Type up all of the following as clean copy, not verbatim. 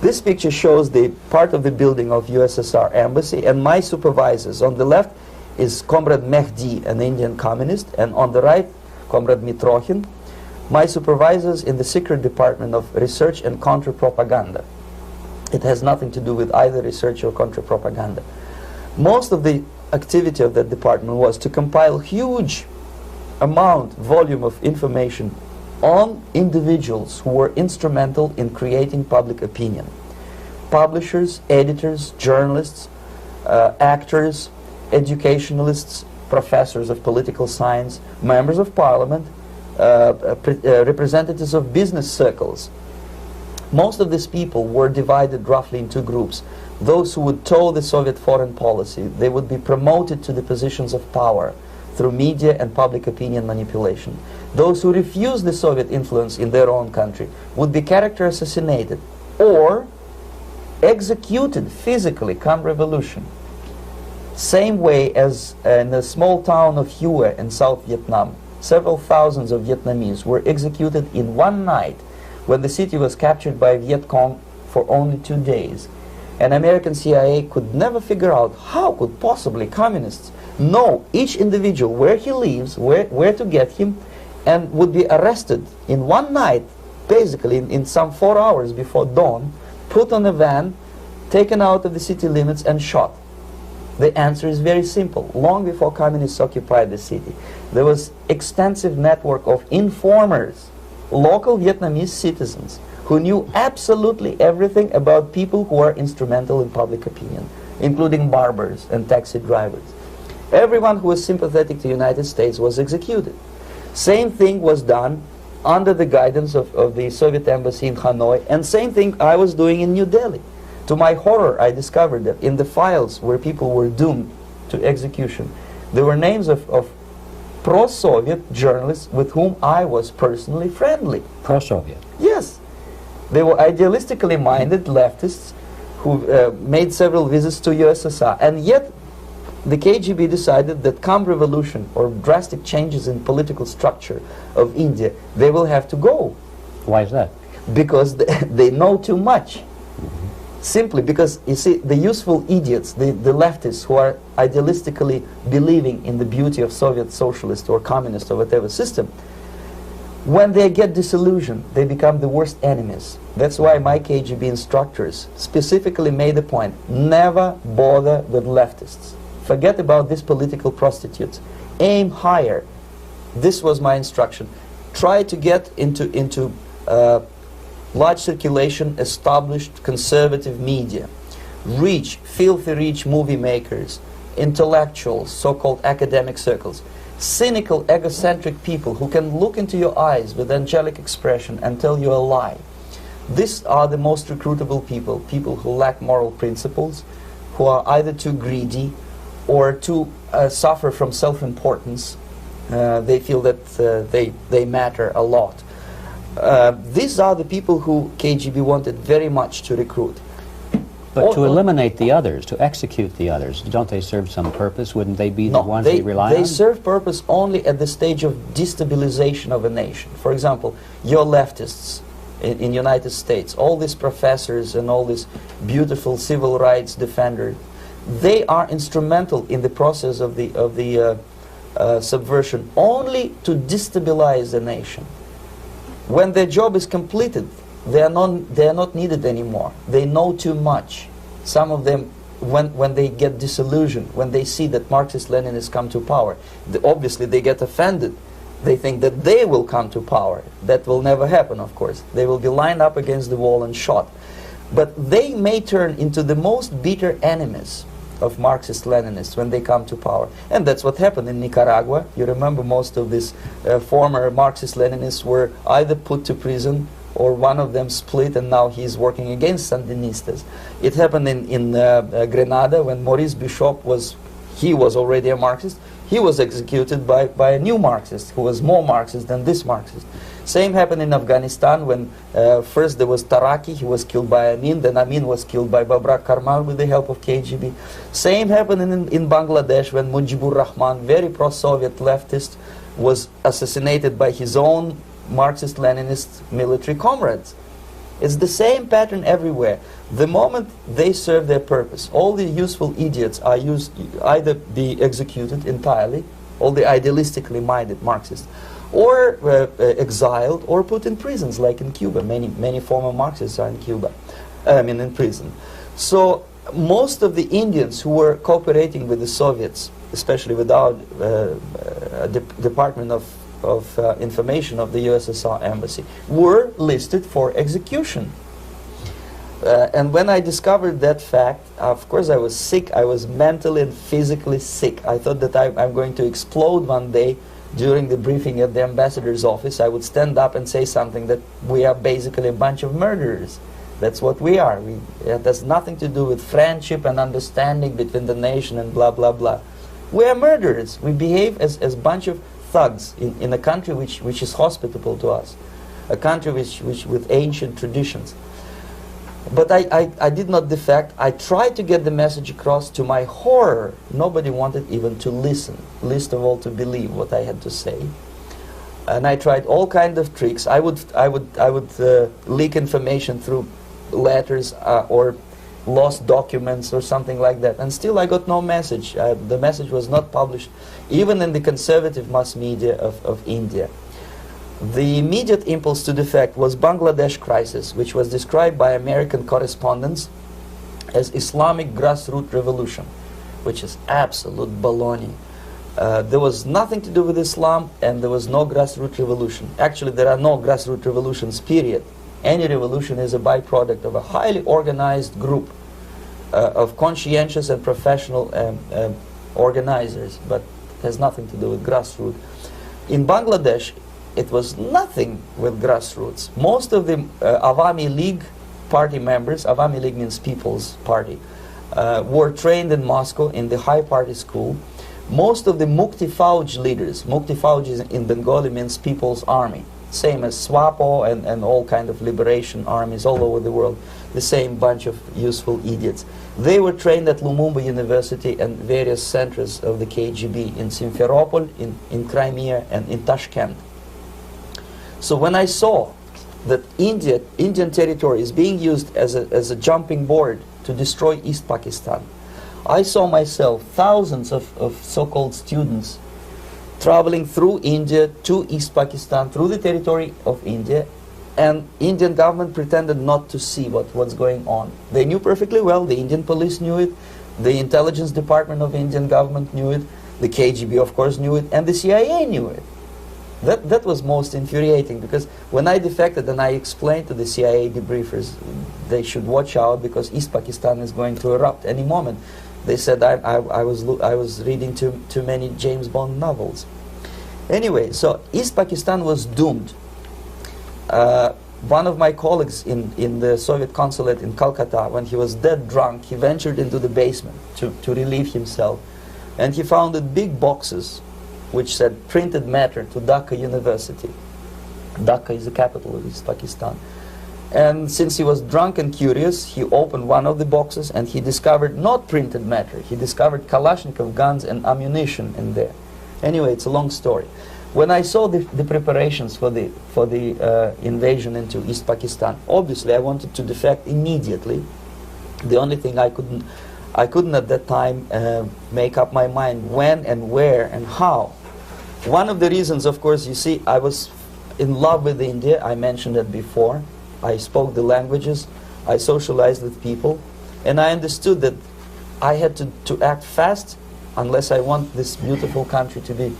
This picture shows the part of the building of USSR embassy, and my supervisors. On the left is Comrade Mehdi, an Indian communist, and on the right, Comrade Mitrokhin, my supervisors in the secret department of research and counter-propaganda. It has nothing to do with either research or counter-propaganda. Most of the activity of that department was to compile huge volume of information on individuals who were instrumental in creating public opinion. Publishers, editors, journalists, actors, educationalists, professors of political science, members of parliament, representatives of business circles. Most of these people were divided roughly in two groups. Those who would toe the Soviet foreign policy, they would be promoted to the positions of power through media and public opinion manipulation. Those who refused the Soviet influence in their own country would be character assassinated or executed physically come revolution. Same way as in the small town of Hue in South Vietnam, several thousands of Vietnamese were executed in one night when the city was captured by Viet Cong for only 2 days. And American CIA could never figure out how could possibly communists know each individual, where he lives, where to get him, and would be arrested in one night, basically in some 4 hours before dawn, put on a van, taken out of the city limits and shot. The answer is very simple. Long before communists occupied the city, there was extensive network of informers, local Vietnamese citizens, who knew absolutely everything about people who are instrumental in public opinion, including barbers and taxi drivers. Everyone who was sympathetic to the United States was executed. Same thing was done under the guidance of the Soviet embassy in Hanoi, and same thing I was doing in New Delhi. To my horror, I discovered that in the files where people were doomed to execution, there were names of pro-Soviet journalists with whom I was personally friendly. Pro-Soviet? Yes. They were idealistically minded leftists who made several visits to USSR, and yet the KGB decided that come revolution or drastic changes in political structure of India, they will have to go. Why is that? Because they know too much. Simply because, you see, the useful idiots, the leftists who are idealistically believing in the beauty of Soviet socialist or communist or whatever system, when they get disillusioned, they become the worst enemies. That's why my KGB instructors specifically made the point, never bother with leftists. Forget about these political prostitutes. Aim higher. This was my instruction. Try to get into large circulation, established conservative media. Rich, filthy rich movie makers, intellectuals, so-called academic circles. Cynical, egocentric people who can look into your eyes with angelic expression and tell you a lie. These are the most recruitable people, people who lack moral principles, who are either too greedy or too suffer from self-importance. They feel that they matter a lot. These are the people who KGB wanted very much to recruit. But to eliminate the others, to execute the others, don't they serve some purpose? Wouldn't they be the ones they rely on? They serve purpose only at the stage of destabilization of a nation. For example, your leftists in United States, all these professors and all these beautiful civil rights defenders, they are instrumental in the process of the subversion only to destabilize the nation. When their job is completed, they are not needed anymore. They know too much. Some of them, when they get disillusioned, when they see that Marxist-Leninists come to power, obviously they get offended. They think that they will come to power. That will never happen, of course. They will be lined up against the wall and shot. But they may turn into the most bitter enemies of Marxist-Leninists when they come to power. And that's what happened in Nicaragua. You remember most of these former Marxist-Leninists were either put to prison or one of them split, and now he's working against Sandinistas. It happened in Grenada when Maurice Bishop was already a Marxist. He was executed by a new Marxist who was more Marxist than this Marxist. Same happened in Afghanistan when first there was Taraki, he was killed by Amin, then Amin was killed by Babrak Karmal with the help of KGB. Same happened in Bangladesh when Mujibur Rahman, very pro-Soviet leftist, was assassinated by his own Marxist-Leninist military comrades. It's the same pattern everywhere. The moment they serve their purpose, all the useful idiots are either be executed entirely, all the idealistically minded Marxists, or exiled or put in prisons, like in Cuba. Many former Marxists are in Cuba, in prison. So most of the Indians who were cooperating with the Soviets, especially with our Department of Information of the USSR Embassy, were listed for execution. And when I discovered that fact, of course I was sick. I was mentally and physically sick. I thought that I'm going to explode one day during the briefing at the ambassador's office. I would stand up and say something that we are basically a bunch of murderers. That's what we are. It has nothing to do with friendship and understanding between the nation and blah, blah, blah. We are murderers. We behave as a bunch of thugs in a country which is hospitable to us, a country which with ancient traditions. But I did not defect. I tried to get the message across. To my horror, nobody wanted even to listen, least of all to believe what I had to say. And I tried all kinds of tricks. I would leak information through letters or lost documents or something like that, and still I got no message. The message was not published, even in the conservative mass media of India. The immediate impulse to defect was Bangladesh crisis, which was described by American correspondents as Islamic grassroots revolution, which is absolute baloney. There was nothing to do with Islam, and there was no grassroots revolution. Actually, there are no grassroots revolutions, period. Any revolution is a byproduct of a highly organized group of conscientious and professional organizers, but it has nothing to do with grassroots. In Bangladesh, it was nothing with grassroots. Most of the Awami League party members, Awami League means People's Party, were trained in Moscow in the High Party School. Most of the Mukti Fauj leaders, Mukti Fauj in Bengali means People's Army, same as SWAPO and all kind of liberation armies all over the world, the same bunch of useful idiots. They were trained at Lumumba University and various centers of the KGB in Simferopol, in Crimea, and in Tashkent. So when I saw that Indian territory is being used as a jumping board to destroy East Pakistan, I saw myself thousands of so-called students traveling through India to East Pakistan, through the territory of India, and Indian government pretended not to see what's going on. They knew perfectly well, the Indian police knew it, the intelligence department of Indian government knew it, the KGB of course knew it, and the CIA knew it. That was most infuriating, because when I defected and I explained to the CIA debriefers they should watch out because East Pakistan is going to erupt any moment, they said I was reading too many James Bond novels. Anyway, so East Pakistan was doomed. One of my colleagues in the Soviet consulate in Calcutta, when he was dead drunk, he ventured into the basement to relieve himself, and he found big boxes which said printed matter to Dhaka University. Dhaka is the capital of East Pakistan. And since he was drunk and curious, he opened one of the boxes and he discovered not printed matter. He discovered Kalashnikov guns and ammunition in there. Anyway, it's a long story. When I saw the preparations for the invasion into East Pakistan, obviously I wanted to defect immediately. The only thing I couldn't at that time make up my mind when and where and how. One of the reasons, of course, you see, I was in love with India. I mentioned it before. I spoke the languages. I socialized with people. And I understood that I had to act fast unless I want this beautiful country to be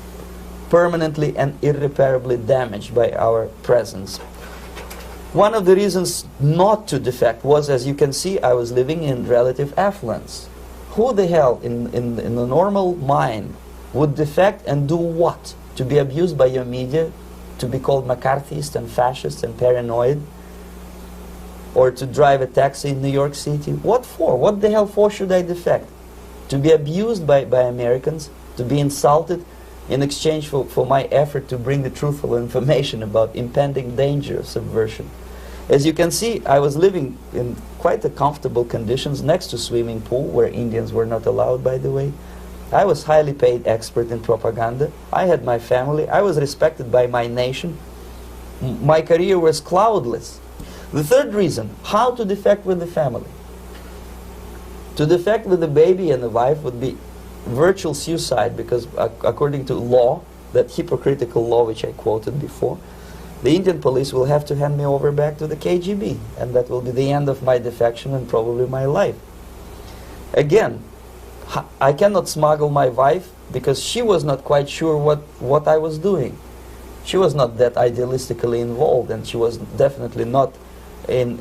permanently and irreparably damaged by our presence. One of the reasons not to defect was, as you can see, I was living in relative affluence. Who the hell in the normal mind would defect and do what? To be abused by your media, to be called McCarthyist and fascist and paranoid, or to drive a taxi in New York City? What for? What the hell for should I defect? To be abused by Americans, to be insulted in exchange for my effort to bring the truthful information about impending danger of subversion. As you can see, I was living in quite a comfortable conditions next to swimming pool, where Indians were not allowed, by the way. I was highly paid expert in propaganda. I had my family. I was respected by my nation. My career was cloudless. The third reason, how to defect with the family. To defect with the baby and the wife would be virtual suicide, because according to law, that hypocritical law which I quoted before, the Indian police will have to hand me over back to the KGB, and that will be the end of my defection and probably my life. Again, I cannot smuggle my wife because she was not quite sure what I was doing. She was not that idealistically involved, and she was definitely not in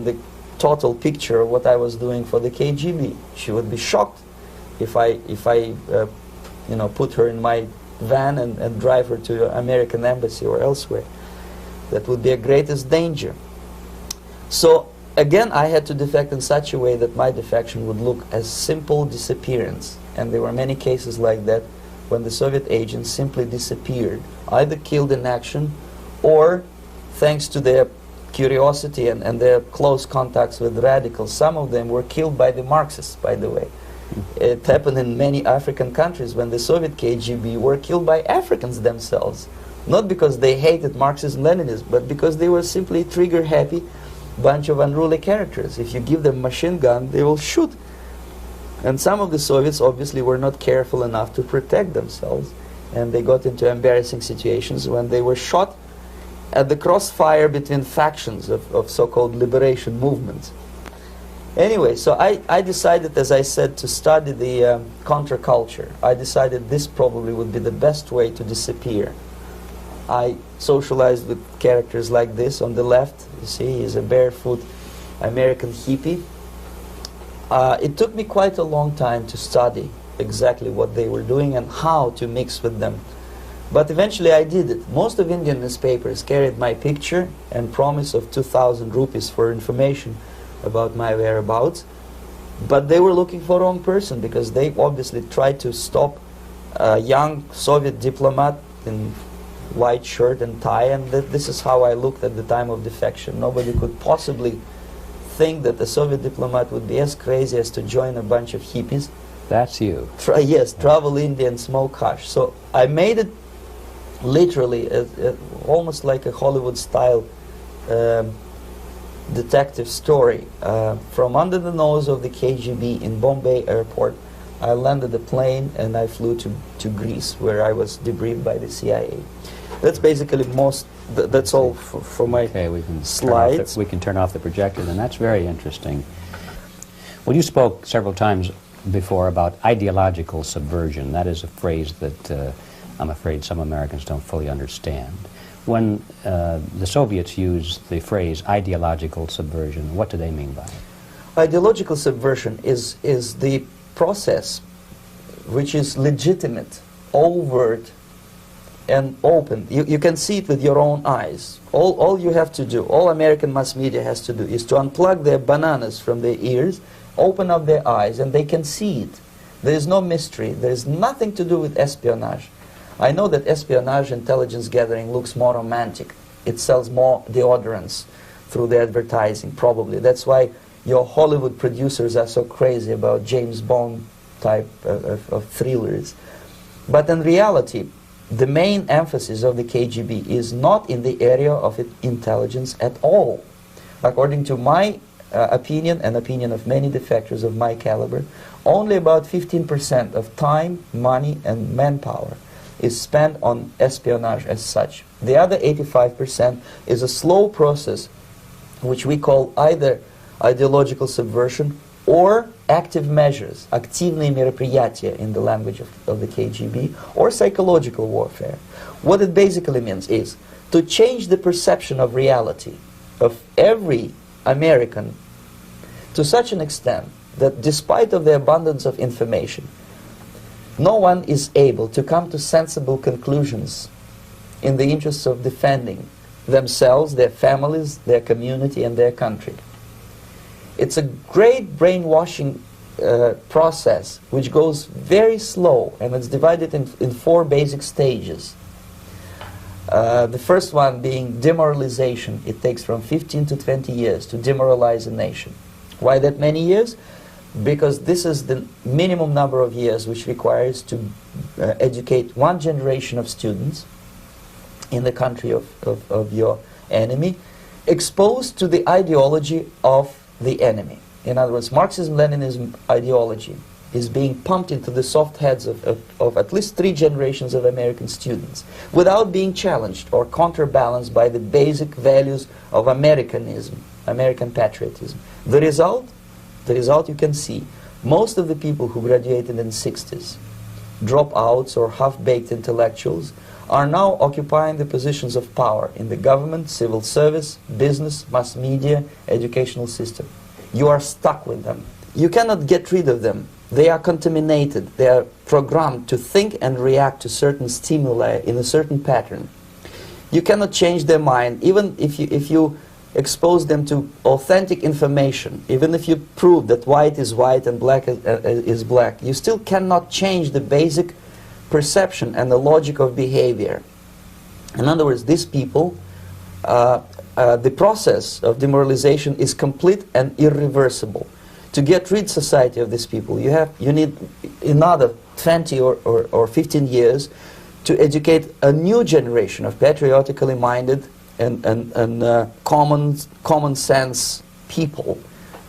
the total picture of what I was doing for the KGB. She would be shocked if I you know, put her in my van and drive her to the American embassy or elsewhere. That would be a greatest danger. So again, I had to defect in such a way that my defection would look as simple disappearance. And there were many cases like that when the Soviet agents simply disappeared, either killed in action or, thanks to their curiosity and their close contacts with radicals, some of them were killed by the Marxists, by the way. It happened in many African countries when the Soviet KGB were killed by Africans themselves. Not because they hated Marxism, Leninism, but because they were simply trigger-happy bunch of unruly characters. If you give them a machine gun, they will shoot. And some of the Soviets obviously were not careful enough to protect themselves, and they got into embarrassing situations when they were shot at the crossfire between factions of so-called liberation movements. Anyway, so I decided, as I said, to study the counterculture. I decided this probably would be the best way to disappear. I socialized with characters like this. On the left, you see, he's a barefoot American hippie. It took me quite a long time to study exactly what they were doing and how to mix with them. But eventually I did it. Most of Indian newspapers carried my picture and promise of 2,000 rupees for information about my whereabouts. But they were looking for the wrong person, because they obviously tried to stop a young Soviet diplomat in white shirt and tie, and this is how I looked at the time of defection. Nobody could possibly think that a Soviet diplomat would be as crazy as to join a bunch of hippies. That's you. Yes, travel India and smoke hash. So I made it literally almost like a Hollywood-style detective story. From under the nose of the KGB in Bombay airport, I landed the plane and I flew to Greece, where I was debriefed by the CIA. That's basically that's all for my slides. We can turn off the projector, and that's very interesting. Well, you spoke several times before about ideological subversion. That is a phrase that I'm afraid some Americans don't fully understand. When the Soviets used the phrase ideological subversion, what do they mean by it? Ideological subversion is the process which is legitimate, overt, and open. You can see it with your own eyes. All you have to do, all American mass media has to do, is to unplug their bananas from their ears, open up their eyes, and they can see it. There is no mystery. There is nothing to do with espionage. I know that espionage intelligence gathering looks more romantic. It sells more deodorants through the advertising, probably. That's why your Hollywood producers are so crazy about James Bond type of thrillers. But in reality, the main emphasis of the KGB is not in the area of intelligence at all. According to my opinion and opinion of many defectors of my caliber, only about 15% of time, money, and manpower is spent on espionage as such. The other 85% is a slow process which we call either ideological subversion or active measures, активные мероприятия in the language of the KGB, or psychological warfare. What it basically means is to change the perception of reality of every American to such an extent that despite of the abundance of information, no one is able to come to sensible conclusions in the interests of defending themselves, their families, their community, and their country. It's a great brainwashing process which goes very slow, and it's divided in 4 basic stages. The first one being demoralization. It takes from 15 to 20 years to demoralize a nation. Why that many years? Because this is the minimum number of years which requires to educate one generation of students in the country of your enemy. exposed to the ideology of the enemy. In other words, Marxism-Leninism ideology is being pumped into the soft heads of at least 3 generations of American students without being challenged or counterbalanced by the basic values of Americanism, American patriotism. The result you can see. Most of the people who graduated in the 60s, dropouts or half-baked intellectuals, are now occupying the positions of power in the government, civil service, business, mass media, educational system. You are stuck with them. You cannot get rid of them. They are contaminated. They are programmed to think and react to certain stimuli in a certain pattern. You cannot change their mind, even if you expose them to authentic information, even if you prove that white is white and black is black. You still cannot change the basic perception and the logic of behavior. In other words, these people, the process of demoralization is complete and irreversible. To get rid society of these people, you need another 20 or 15 years to educate a new generation of patriotically minded and common sense people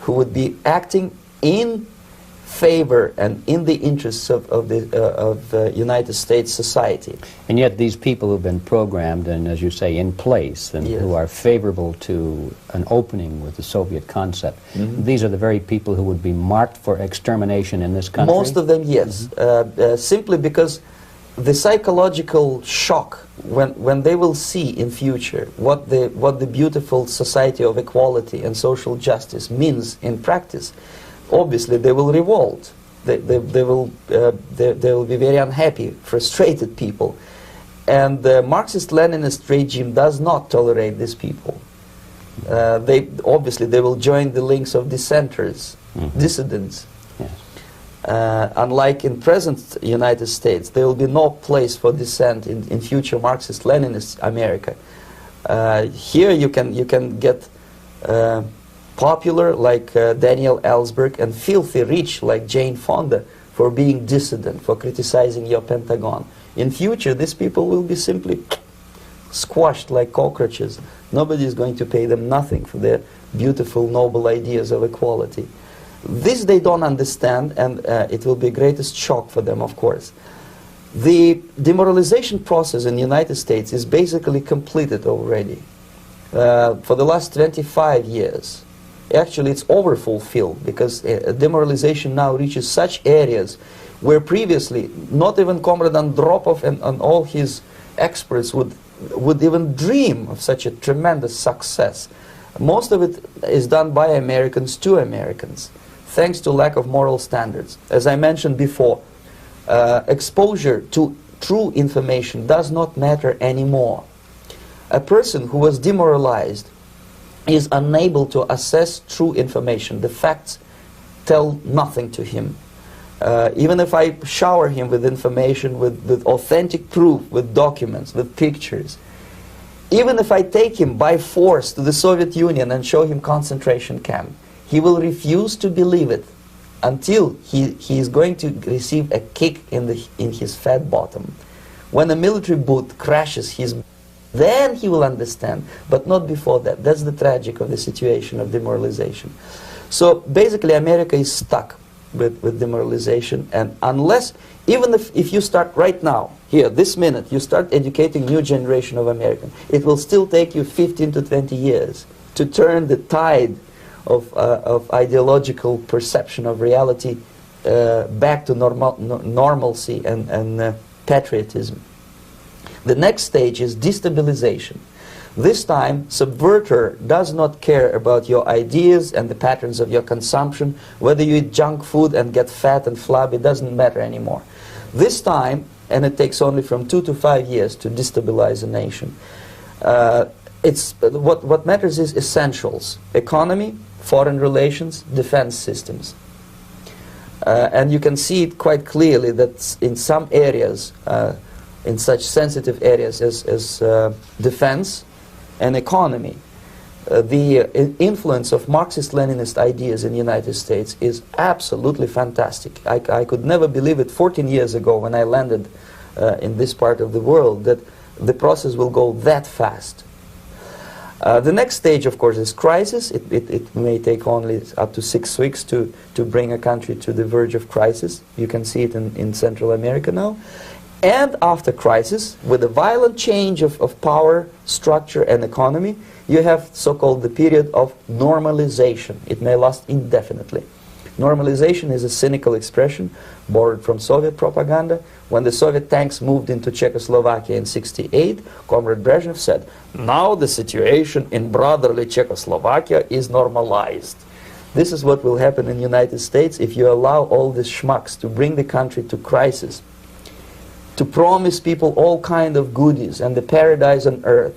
who would be acting in favor and in the interests of the United States society. And yet these people who've been programmed and, as you say, in place, and yes. who are favorable to an opening with the Soviet concept, these are the very people who would be marked for extermination in this country? Most of them, yes. Simply because the psychological shock when they will see in future what the beautiful society of equality and social justice means in practice, obviously they will revolt. They will be very unhappy, frustrated people. And the Marxist-Leninist regime does not tolerate these people. Obviously they will join the links of dissenters, dissidents. Yes. Unlike in present United States, there will be no place for dissent in future Marxist-Leninist America. Here you can get popular like Daniel Ellsberg and filthy rich like Jane Fonda for being dissident, for criticizing your Pentagon. In future, these people will be simply squashed like cockroaches. Nobody is going to pay them nothing for their beautiful, noble ideas of equality. This they don't understand, and it will be greatest shock for them, of course. The demoralization process in the United States is basically completed already. For the last 25 years. Actually, it's overfulfilled, because demoralization now reaches such areas where previously not even Comrade Andropov and all his experts would even dream of such a tremendous success. Most of it is done by Americans to Americans, thanks to lack of moral standards. As I mentioned before, exposure to true information does not matter anymore. A person who was demoralized is unable to assess true information. The facts tell nothing to him. Even if I shower him with information, with authentic proof, with documents, with pictures, even if I take him by force to the Soviet Union and show him concentration camp, he will refuse to believe it until he is going to receive a kick in his fat bottom. When a military boot crashes his, then he will understand, but not before that. That's the tragic of the situation of demoralization. So basically America is stuck with demoralization, and unless, even if you start right now, here, this minute, you start educating new generation of Americans, it will still take you 15 to 20 years to turn the tide of ideological perception of reality back to normalcy and patriotism. The next stage is destabilization. This time, subverter does not care about your ideas and the patterns of your consumption. Whether you eat junk food and get fat and flabby, it doesn't matter anymore. This time, and it takes only from 2 to 5 years to destabilize a nation, what matters is essentials: economy, foreign relations, defense systems. And you can see it quite clearly that in some areas, in such sensitive areas as defense and economy, the influence of Marxist-Leninist ideas in the United States is absolutely fantastic. I could never believe it 14 years ago when I landed in this part of the world, that the process will go that fast. The next stage, of course, is crisis. It may take only up to 6 weeks to bring a country to the verge of crisis. You can see it in Central America now. And after crisis, with a violent change of power, structure, and economy, you have so-called the period of normalization. It may last indefinitely. Normalization is a cynical expression borrowed from Soviet propaganda. When the Soviet tanks moved into Czechoslovakia in '68, Comrade Brezhnev said, "Now the situation in brotherly Czechoslovakia is normalized." This is what will happen in the United States if you allow all these schmucks to bring the country to crisis, to promise people all kind of goodies and the paradise on earth,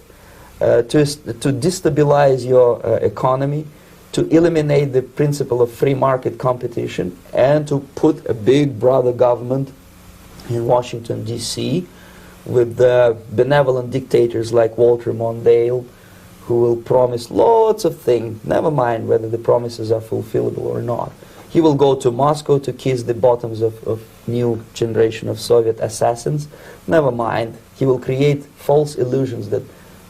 to destabilize your economy, to eliminate the principle of free market competition, and to put a big brother government in Washington, D.C., with benevolent dictators like Walter Mondale, who will promise lots of things, never mind whether the promises are fulfillable or not. He will go to Moscow to kiss the bottoms of new generation of Soviet assassins, never mind. He will create false illusions that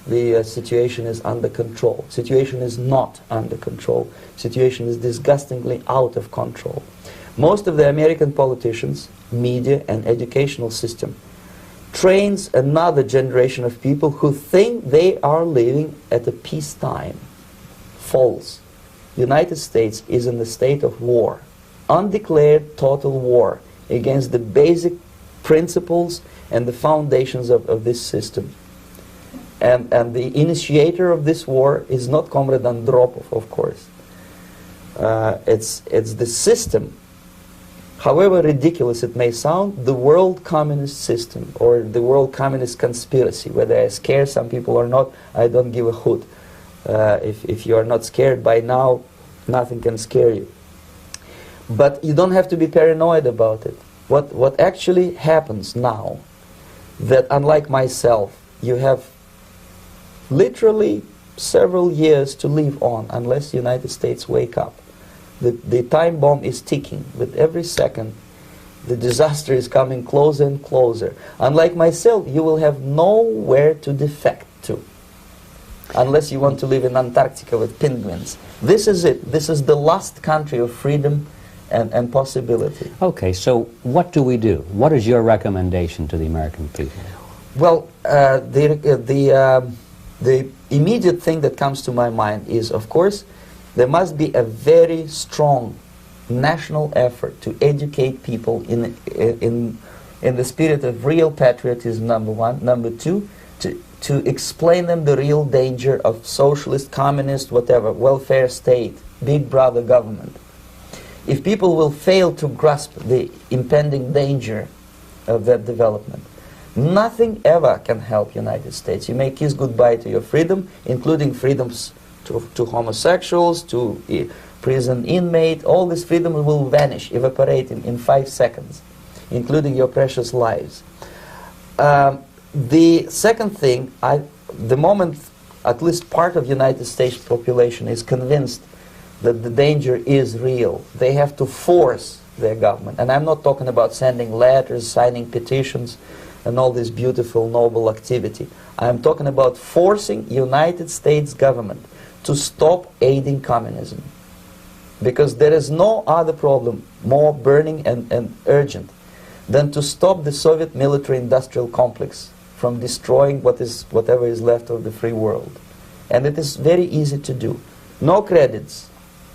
the situation is under control. Situation is not under control. Situation is disgustingly out of control. Most of the American politicians, media, and educational system trains another generation of people who think they are living at a peacetime. False. The United States is in the state of war, undeclared total war against the basic principles and the foundations of this system. And the initiator of this war is not Comrade Andropov, of course. It's the system. However ridiculous it may sound, the world communist system or the world communist conspiracy, whether I scare some people or not, I don't give a hoot. If you are not scared by now, nothing can scare you. But you don't have to be paranoid about it. What actually happens now, that unlike myself, you have literally several years to live on unless the United States wake up. The time bomb is ticking. With every second, the disaster is coming closer and closer. Unlike myself, you will have nowhere to defect to, unless you want to live in Antarctica with penguins. This is it. This is the last country of freedom and possibility. Okay, so what do we do? What is your recommendation to the American people? Well, the immediate thing that comes to my mind is, of course, there must be a very strong national effort to educate people in the spirit of real patriotism, number one. Number two, to explain them the real danger of socialist, communist, whatever, welfare state, big brother government. If people will fail to grasp the impending danger of that development, nothing ever can help United States. You may kiss goodbye to your freedom, including freedoms to homosexuals, to prison inmate. All this freedom will vanish, evaporate in 5 seconds, including your precious lives. The second thing, the moment at least part of the United States population is convinced that the danger is real, they have to force their government. And I'm not talking about sending letters, signing petitions, and all this beautiful, noble activity. I'm talking about forcing United States government to stop aiding communism. Because there is no other problem more burning and urgent than to stop the Soviet military-industrial complex from destroying whatever is left of the free world. And it is very easy to do. No credits,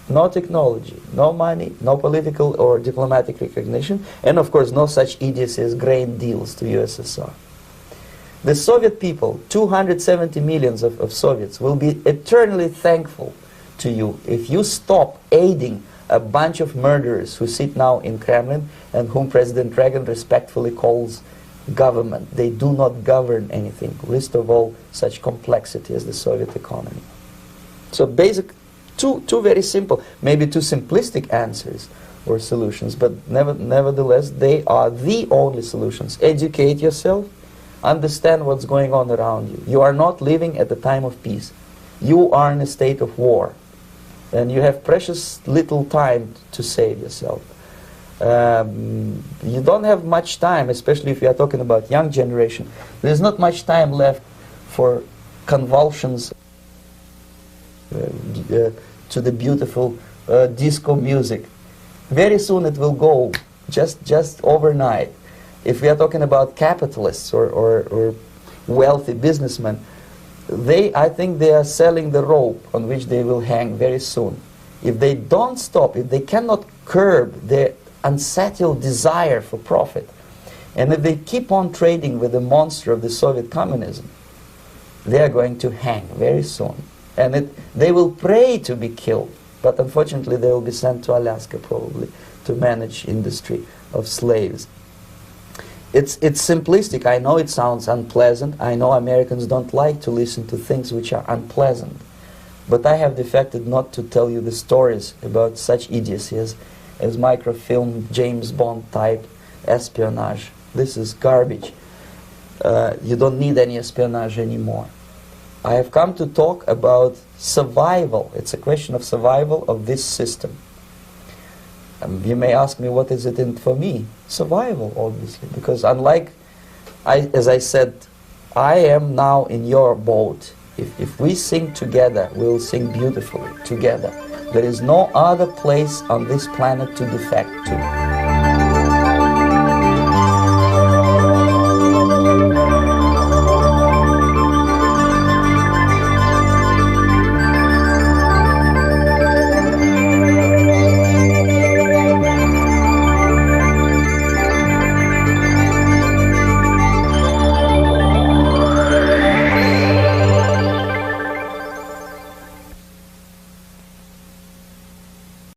no technology, no money, no political or diplomatic recognition, and of course no such idiocy as grain deals to USSR. The Soviet people, 270 millions of Soviets, will be eternally thankful to you if you stop aiding a bunch of murderers who sit now in Kremlin and whom President Reagan respectfully calls government. They do not govern anything, least of all such complexity as the Soviet economy. So basic, two very simple, maybe too simplistic answers or solutions, but nevertheless they are the only solutions. Educate yourself, understand what's going on around you. You are not living at the time of peace. You are in a state of war. And you have precious little time to save yourself. You don't have much time, especially if you are talking about young generation. There's not much time left for convulsions to the beautiful disco music. Very soon it will go, just overnight. If we are talking about capitalists or wealthy businessmen, I think they are selling the rope on which they will hang very soon. If they don't stop, if they cannot curb their unsettled desire for profit, and if they keep on trading with the monster of the Soviet communism, they are going to hang very soon. And they will pray to be killed, but unfortunately they will be sent to Alaska probably to manage industry of slaves. It's simplistic. I know it sounds unpleasant. I know Americans don't like to listen to things which are unpleasant. But I have defected not to tell you the stories about such idiocy as microfilm, James Bond type espionage. This is garbage. You don't need any espionage anymore. I have come to talk about survival. It's a question of survival of this system. You may ask me, what is it in for me? Survival, obviously, because unlike, as I said, I am now in your boat. If we sing together, we'll sing beautifully together. There is no other place on this planet to defect to.